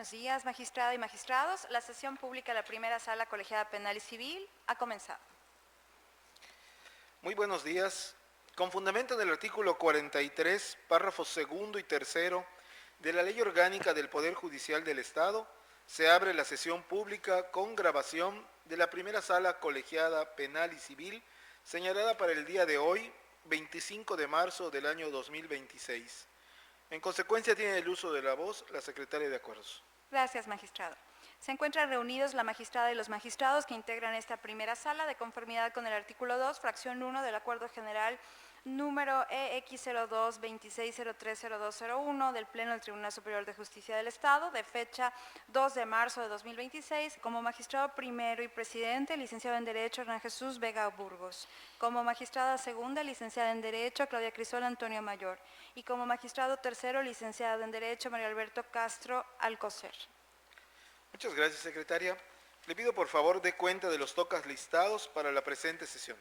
buenos días, magistrada y magistrados. La sesión pública de la primera sala colegiada penal y civil ha comenzado. Muy buenos días. Con fundamento en el artículo 43, párrafos segundo y tercero de la Ley Orgánica del Poder Judicial del Estado, se abre la sesión pública con grabación de la primera sala colegiada penal y civil, señalada para el día de hoy, 25 de marzo del año 2026. En consecuencia, tiene el uso de la voz la secretaria de Acuerdos. Gracias, magistrado. Se encuentran reunidos la magistrada y los magistrados que integran esta primera sala de conformidad con el artículo 2, fracción 1 del Acuerdo General número EX02-26030201 del Pleno del Tribunal Superior de Justicia del Estado, de fecha 2 de marzo de 2026, como magistrado primero y presidente, licenciado en Derecho Hernán Jesús Vega Burgos, como magistrada segunda, licenciada en Derecho Claudia Crisol Antonio Mayor, y como magistrado tercero, licenciado en Derecho María Alberto Castro Alcocer. Muchas gracias, secretaria. Le pido por favor dé cuenta de los tocas listados para la presente sesión.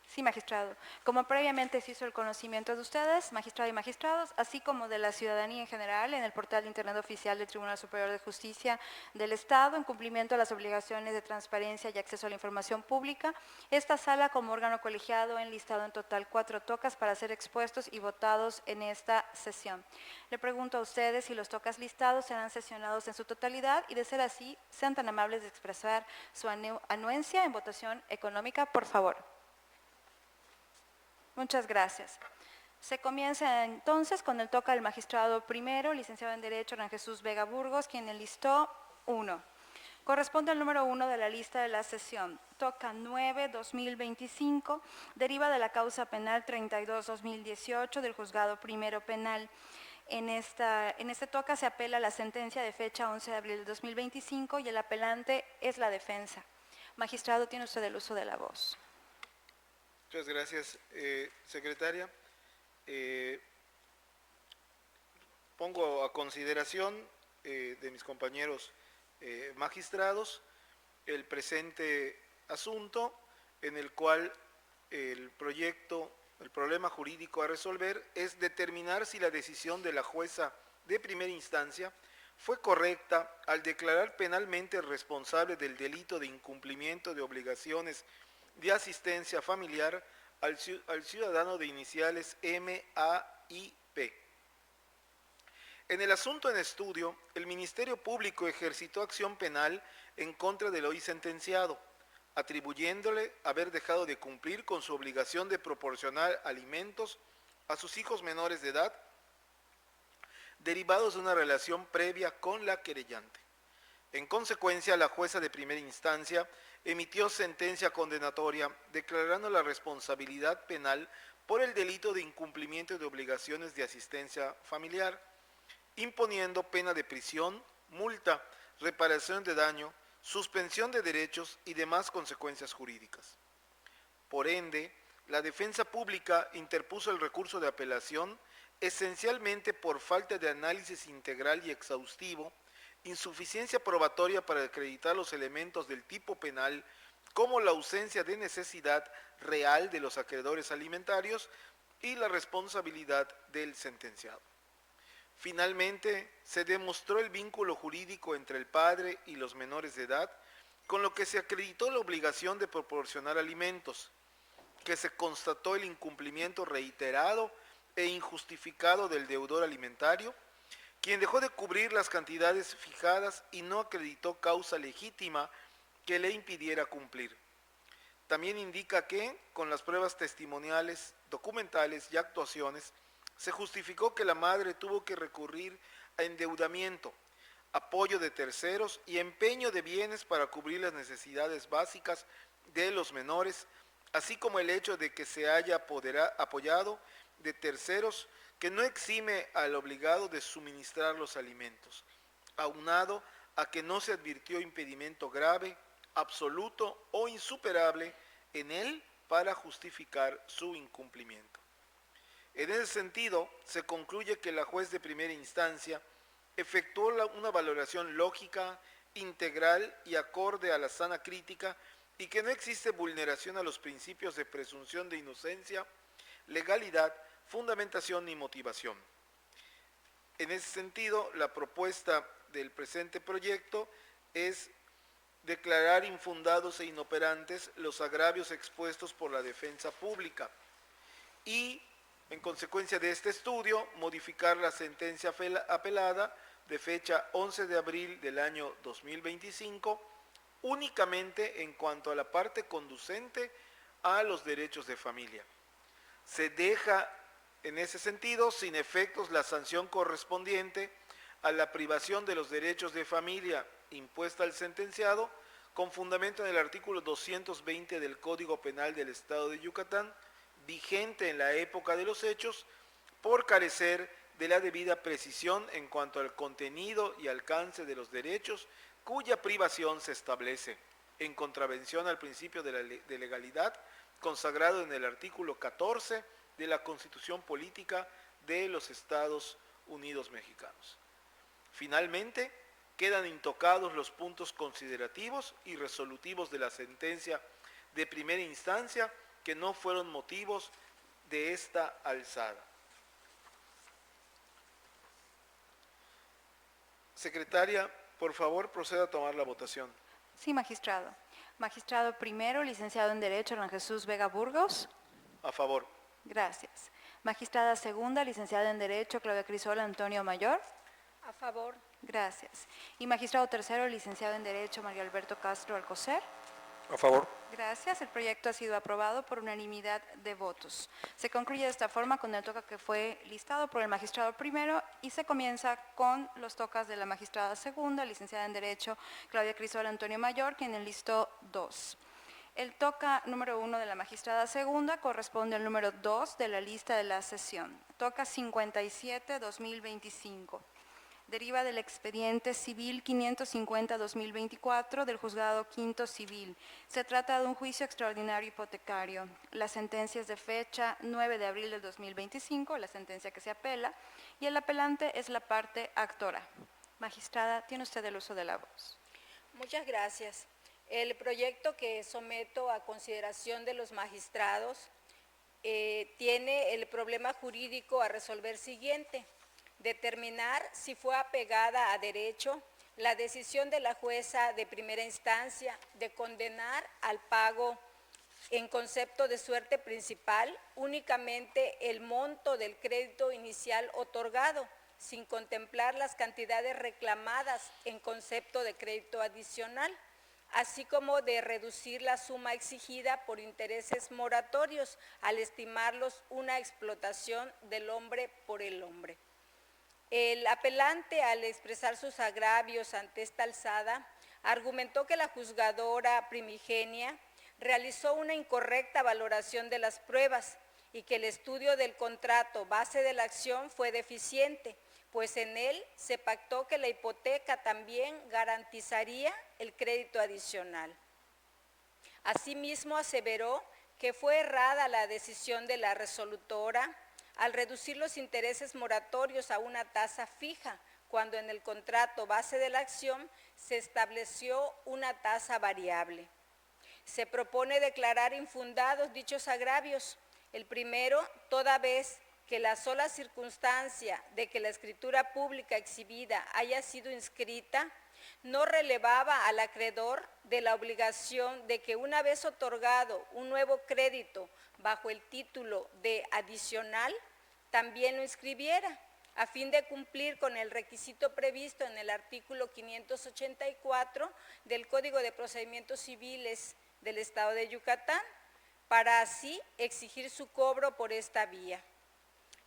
Sí, magistrado. Como previamente se hizo el conocimiento de ustedes, magistrado y magistrados, así como de la ciudadanía en general, en el portal de Internet oficial del Tribunal Superior de Justicia del Estado, en cumplimiento a las obligaciones de transparencia y acceso a la información pública, esta sala como órgano colegiado ha enlistado en total 4 tocas para ser expuestos y votados en esta sesión. Le pregunto a ustedes si los tocas listados serán sesionados en su totalidad y, de ser así, sean tan amables de expresar su anuencia en votación económica, por favor. Muchas gracias. Se comienza entonces con el toca del magistrado primero, licenciado en Derecho Hernán Jesús Vega Burgos, quien enlistó 1. Corresponde al número 1 de la lista de la sesión. Toca 9-2025, deriva de la causa penal 32-2018 del Juzgado Primero Penal. En este toca se apela a la sentencia de fecha 11 de abril de 2025 y el apelante es la defensa. Magistrado, tiene usted el uso de la voz. Muchas gracias, secretaria. Pongo a consideración de mis compañeros magistrados el presente asunto, en el cual el problema jurídico a resolver es determinar si la decisión de la jueza de primera instancia fue correcta al declarar penalmente responsable del delito de incumplimiento de obligaciones de asistencia familiar al ciudadano de iniciales M, A y P. En el asunto en estudio, el Ministerio Público ejercitó acción penal en contra del hoy sentenciado, atribuyéndole haber dejado de cumplir con su obligación de proporcionar alimentos a sus hijos menores de edad, derivados de una relación previa con la querellante. En consecuencia, la jueza de primera instancia emitió sentencia condenatoria declarando la responsabilidad penal por el delito de incumplimiento de obligaciones de asistencia familiar, imponiendo pena de prisión, multa, reparación de daño, suspensión de derechos y demás consecuencias jurídicas. Por ende, la defensa pública interpuso el recurso de apelación esencialmente por falta de análisis integral y exhaustivo, insuficiencia probatoria para acreditar los elementos del tipo penal, como la ausencia de necesidad real de los acreedores alimentarios y la responsabilidad del sentenciado. Finalmente, se demostró el vínculo jurídico entre el padre y los menores de edad, con lo que se acreditó la obligación de proporcionar alimentos, que se constató el incumplimiento reiterado e injustificado del deudor alimentario, quien dejó de cubrir las cantidades fijadas y no acreditó causa legítima que le impidiera cumplir. También indica que, con las pruebas testimoniales, documentales y actuaciones, se justificó que la madre tuvo que recurrir a endeudamiento, apoyo de terceros y empeño de bienes para cubrir las necesidades básicas de los menores, así como el hecho de que se haya apoyado de terceros que no exime al obligado de suministrar los alimentos, aunado a que no se advirtió impedimento grave, absoluto o insuperable en él para justificar su incumplimiento. En ese sentido, se concluye que la juez de primera instancia efectuó una valoración lógica, integral y acorde a la sana crítica y que no existe vulneración a los principios de presunción de inocencia, legalidad, fundamentación ni motivación. En ese sentido, la propuesta del presente proyecto es declarar infundados e inoperantes los agravios expuestos por la defensa pública y, en consecuencia de este estudio, modificar la sentencia apelada de fecha 11 de abril del año 2025 únicamente en cuanto a la parte conducente a los derechos de familia. Se deja en ese sentido sin efectos la sanción correspondiente a la privación de los derechos de familia impuesta al sentenciado con fundamento en el artículo 220 del Código Penal del Estado de Yucatán, vigente en la época de los hechos, por carecer de la debida precisión en cuanto al contenido y alcance de los derechos cuya privación se establece, en contravención al principio de legalidad consagrado en el artículo 14 de la Constitución Política de los Estados Unidos Mexicanos. Finalmente, quedan intocados los puntos considerativos y resolutivos de la sentencia de primera instancia que no fueron motivos de esta alzada. Secretaria, por favor, proceda a tomar la votación. Sí, magistrado. Magistrado primero, licenciado en Derecho, Hernán Jesús Vega Burgos. A favor. Gracias. Magistrada segunda, licenciada en Derecho, Claudia Crisola Antonio Mayor. A favor. Gracias. Y magistrado tercero, licenciado en Derecho, Mario Alberto Castro Alcocer. A favor. Gracias. El proyecto ha sido aprobado por unanimidad de votos. Se concluye de esta forma con el toca que fue listado por el magistrado primero y se comienza con los tocas de la magistrada segunda, licenciada en Derecho, Claudia Crisola Antonio Mayor, quien enlistó 2. El toca número 1 de la magistrada segunda corresponde al número 2 de la lista de la sesión. Toca 57-2025. Deriva del expediente civil 550-2024 del Juzgado Quinto Civil. Se trata de un juicio extraordinario hipotecario. La sentencia es de fecha 9 de abril del 2025, la sentencia que se apela, y el apelante es la parte actora. Magistrada, tiene usted el uso de la voz. Muchas gracias. El proyecto que someto a consideración de los magistrados tiene el problema jurídico a resolver siguiente: determinar si fue apegada a derecho la decisión de la jueza de primera instancia de condenar al pago en concepto de suerte principal únicamente el monto del crédito inicial otorgado, sin contemplar las cantidades reclamadas en concepto de crédito adicional, así como de reducir la suma exigida por intereses moratorios al estimarlos una explotación del hombre por el hombre. El apelante, al expresar sus agravios ante esta alzada, argumentó que la juzgadora primigenia realizó una incorrecta valoración de las pruebas y que el estudio del contrato base de la acción fue deficiente, pues en él se pactó que la hipoteca también garantizaría el crédito adicional. Asimismo, aseveró que fue errada la decisión de la resolutora al reducir los intereses moratorios a una tasa fija, cuando en el contrato base de la acción se estableció una tasa variable. Se propone declarar infundados dichos agravios. El primero, toda vez que la sola circunstancia de que la escritura pública exhibida haya sido inscrita no relevaba al acreedor de la obligación de que, una vez otorgado un nuevo crédito bajo el título de adicional, también lo inscribiera, a fin de cumplir con el requisito previsto en el artículo 584 del Código de Procedimientos Civiles del Estado de Yucatán, para así exigir su cobro por esta vía.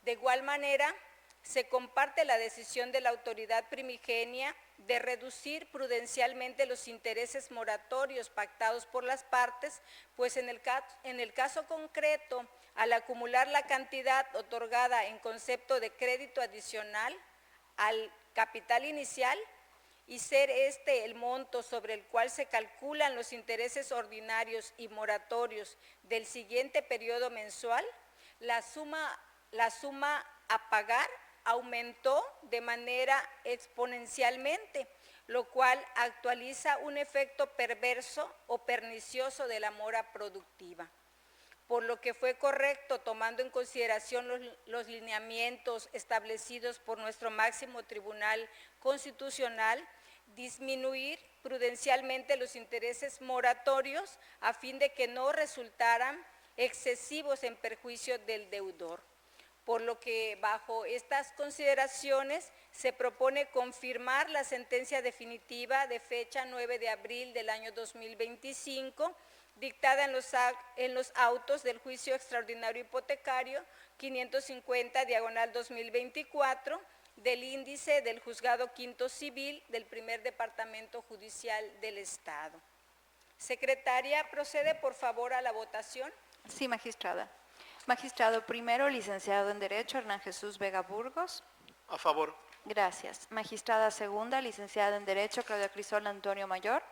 De igual manera, se comparte la decisión de la autoridad primigenia de reducir prudencialmente los intereses moratorios pactados por las partes, pues en el caso concreto, al acumular la cantidad otorgada en concepto de crédito adicional al capital inicial y ser este el monto sobre el cual se calculan los intereses ordinarios y moratorios del siguiente periodo mensual, la suma a pagar aumentó de manera exponencialmente, lo cual actualiza un efecto perverso o pernicioso de la mora productiva. por lo que fue correcto, tomando en consideración los lineamientos establecidos por nuestro máximo Tribunal Constitucional, disminuir prudencialmente los intereses moratorios a fin de que no resultaran excesivos en perjuicio del deudor. Por lo que bajo estas consideraciones se propone confirmar la sentencia definitiva de fecha 9 de abril del año 2025, dictada en los autos del juicio extraordinario hipotecario 550/2024 del índice del Juzgado Quinto Civil del Primer Departamento Judicial del Estado. Secretaria, procede por favor a la votación. Sí, magistrada. Magistrado primero, licenciado en Derecho, Hernán Jesús Vega Burgos. A favor. Gracias. Magistrada segunda, licenciada en Derecho, Claudia Crisol Antonio Mayor.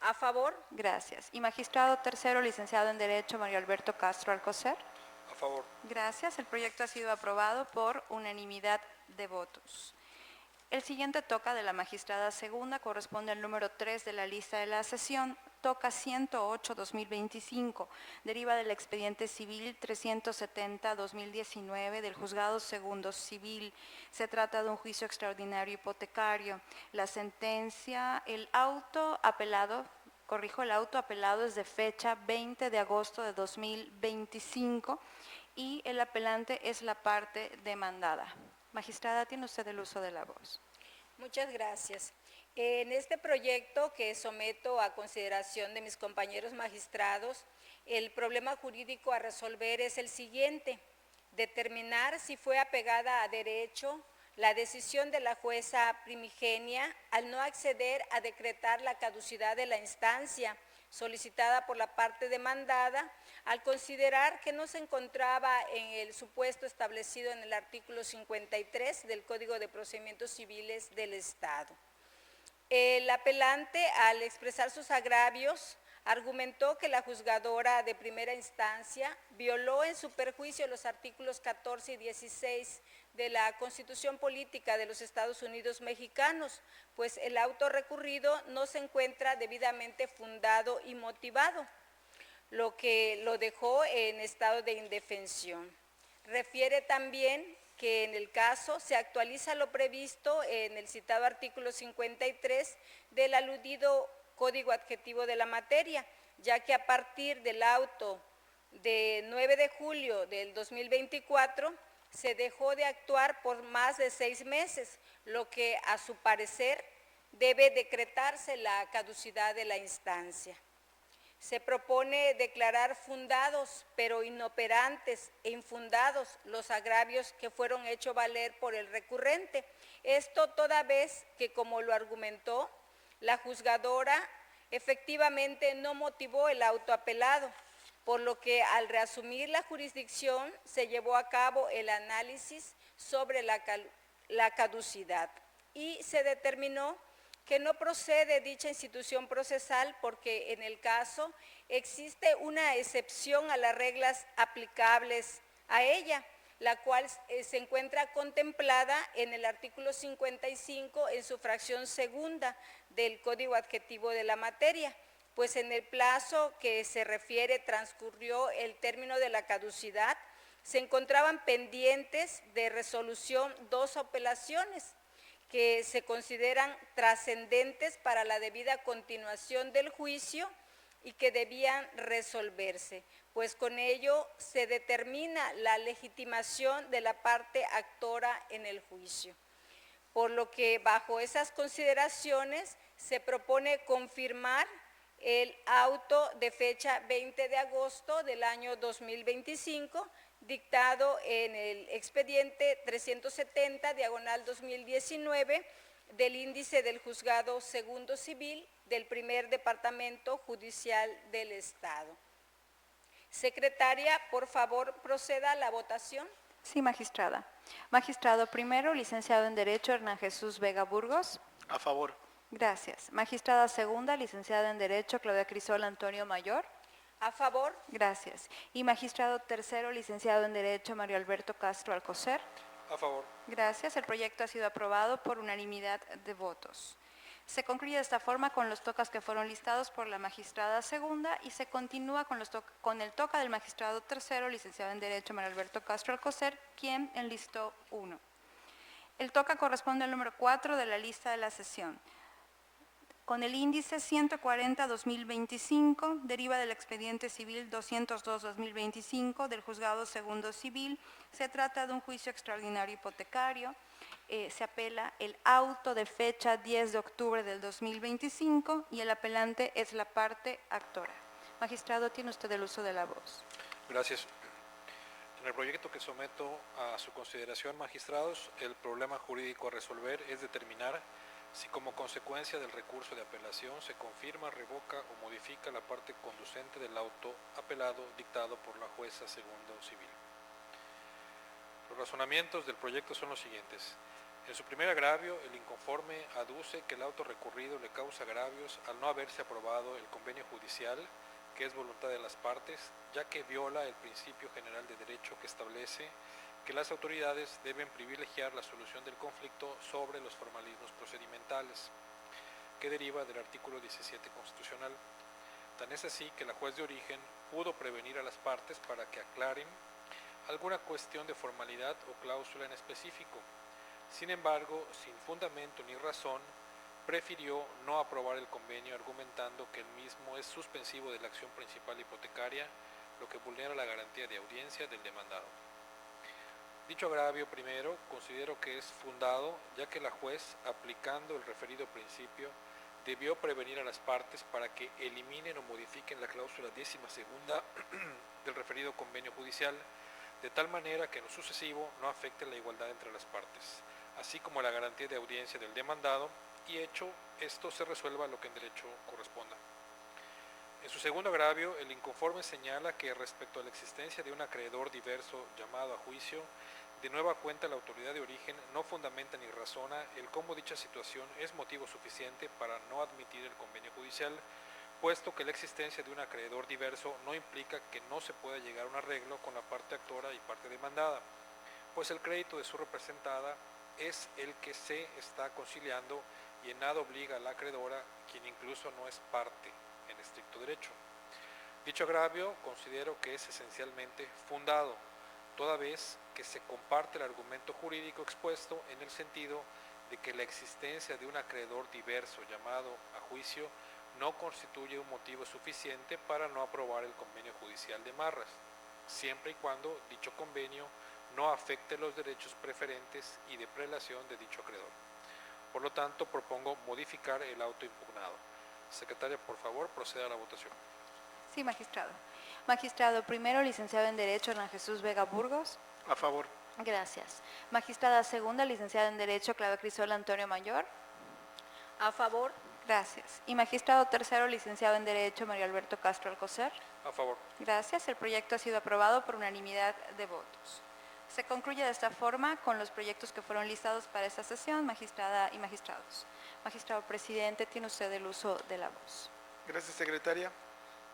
A favor. Gracias. Y magistrado tercero, licenciado en Derecho, Mario Alberto Castro Alcocer. A favor. Gracias. El proyecto ha sido aprobado por unanimidad de votos. El siguiente toca de la magistrada segunda corresponde al número 3 de la lista de la sesión. Toca 108-2025. Deriva del expediente civil 370-2019 del Juzgado Segundo Civil. Se trata de un juicio extraordinario hipotecario. La sentencia, el auto apelado es de fecha 20 de agosto de 2025 y el apelante es la parte demandada. Magistrada, tiene usted el uso de la voz. Muchas gracias. En este proyecto que someto a consideración de mis compañeros magistrados, el problema jurídico a resolver es el siguiente: determinar si fue apegada a derecho la decisión de la jueza primigenia al no acceder a decretar la caducidad de la instancia solicitada por la parte demandada, al considerar que no se encontraba en el supuesto establecido en el artículo 53 del Código de Procedimientos Civiles del Estado. El apelante, al expresar sus agravios, argumentó que la juzgadora de primera instancia violó en su perjuicio los artículos 14 y 16 de la Constitución Política de los Estados Unidos Mexicanos, pues el auto recurrido no se encuentra debidamente fundado y motivado, lo que lo dejó en estado de indefensión. Refiere también que en el caso se actualiza lo previsto en el citado artículo 53 del aludido Código Adjetivo de la materia, ya que a partir del auto de 9 de julio del 2024 se dejó de actuar por más de 6 meses, lo que a su parecer debe decretarse la caducidad de la instancia. Se propone declarar fundados, pero inoperantes e infundados los agravios que fueron hechos valer por el recurrente. Esto toda vez que, como lo argumentó, la juzgadora efectivamente no motivó el auto apelado, por lo que al reasumir la jurisdicción se llevó a cabo el análisis sobre la caducidad y se determinó que no procede dicha institución procesal porque en el caso existe una excepción a las reglas aplicables a ella, la cual se encuentra contemplada en el artículo 55 en su fracción segunda del Código Adjetivo de la materia, pues en el plazo que se refiere transcurrió el término de la caducidad, se encontraban pendientes de resolución 2 apelaciones que se consideran trascendentes para la debida continuación del juicio y que debían resolverse, pues con ello se determina la legitimación de la parte actora en el juicio. Por lo que bajo esas consideraciones se propone confirmar el auto de fecha 20 de agosto del año 2025, dictado en el expediente 370/2019 del índice del Juzgado Segundo Civil del Primer Departamento Judicial del Estado. Secretaria, por favor, proceda a la votación. Sí, magistrada. Magistrado primero, licenciado en Derecho, Hernán Jesús Vega Burgos. A favor. Gracias. Magistrada segunda, licenciada en Derecho, Claudia Crisol Antonio Mayor. A favor. Gracias. Y magistrado tercero, licenciado en Derecho, Mario Alberto Castro Alcocer. A favor. Gracias. El proyecto ha sido aprobado por unanimidad de votos. Se concluye de esta forma con los tocas que fueron listados por la magistrada segunda y se continúa con el toca del magistrado tercero, licenciado en Derecho Mario Alberto Castro Alcocer, quien enlistó 1. El toca corresponde al número 4 de la lista de la sesión. Con el índice 140-2025, deriva del expediente civil 202-2025 del Juzgado Segundo Civil. Se trata de un juicio extraordinario hipotecario. Se apela el auto de fecha 10 de octubre del 2025 y el apelante es la parte actora. Magistrado, tiene usted el uso de la voz. Gracias. En el proyecto que someto a su consideración, magistrados, el problema jurídico a resolver es determinar si como consecuencia del recurso de apelación se confirma, revoca o modifica la parte conducente del auto apelado dictado por la jueza segundo civil. Los razonamientos del proyecto son los siguientes. En su primer agravio, el inconforme aduce que el auto recurrido le causa agravios al no haberse aprobado el convenio judicial, que es voluntad de las partes, ya que viola el principio general de derecho que establece que las autoridades deben privilegiar la solución del conflicto sobre los formalismos procedimentales, que deriva del artículo 17 constitucional. Tan es así que la juez de origen pudo prevenir a las partes para que aclaren alguna cuestión de formalidad o cláusula en específico. Sin embargo, sin fundamento ni razón, prefirió no aprobar el convenio argumentando que el mismo es suspensivo de la acción principal hipotecaria, lo que vulnera la garantía de audiencia del demandado. Dicho agravio primero considero que es fundado, ya que la juez, aplicando el referido principio, debió prevenir a las partes para que eliminen o modifiquen la cláusula 12ª del referido convenio judicial, de tal manera que en lo sucesivo no afecte la igualdad entre las partes, así como la garantía de audiencia del demandado, y hecho esto se resuelva lo que en derecho corresponda. En su segundo agravio, el inconforme señala que respecto a la existencia de un acreedor diverso llamado a juicio, de nueva cuenta la autoridad de origen no fundamenta ni razona el cómo dicha situación es motivo suficiente para no admitir el convenio judicial, puesto que la existencia de un acreedor diverso no implica que no se pueda llegar a un arreglo con la parte actora y parte demandada, pues el crédito de su representada es el que se está conciliando y en nada obliga a la acreedora, quien incluso no es parte en estricto derecho. Dicho agravio considero que es esencialmente fundado, toda vez que se comparte el argumento jurídico expuesto en el sentido de que la existencia de un acreedor diverso llamado a juicio no constituye un motivo suficiente para no aprobar el convenio judicial de Marras, siempre y cuando dicho convenio no afecte los derechos preferentes y de prelación de dicho acreedor. Por lo tanto, propongo modificar el auto impugnado. Secretaria, por favor, proceda a la votación. Sí, magistrado. Magistrado primero, licenciado en Derecho, Hernán Jesús Vega Burgos. A favor. Gracias. Magistrada segunda, licenciada en Derecho, Claudia Crisol Antonio Mayor. A favor. Gracias. Y magistrado tercero, licenciado en Derecho, Mario Alberto Castro Alcocer. A favor. Gracias. El proyecto ha sido aprobado por unanimidad de votos. Se concluye de esta forma con los proyectos que fueron listados para esta sesión, magistrada y magistrados. Magistrado presidente, tiene usted el uso de la voz. Gracias, secretaria.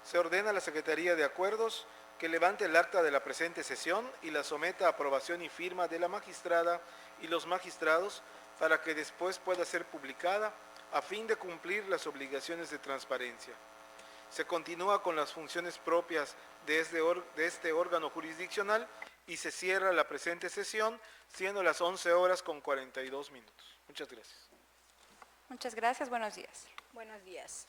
Se ordena a la Secretaría de Acuerdos que levante el acta de la presente sesión y la someta a aprobación y firma de la magistrada y los magistrados para que después pueda ser publicada a fin de cumplir las obligaciones de transparencia. Se continúa con las funciones propias de este órgano jurisdiccional y se cierra la presente sesión, siendo las 11:42. Muchas gracias. Muchas gracias. Buenos días. Buenos días.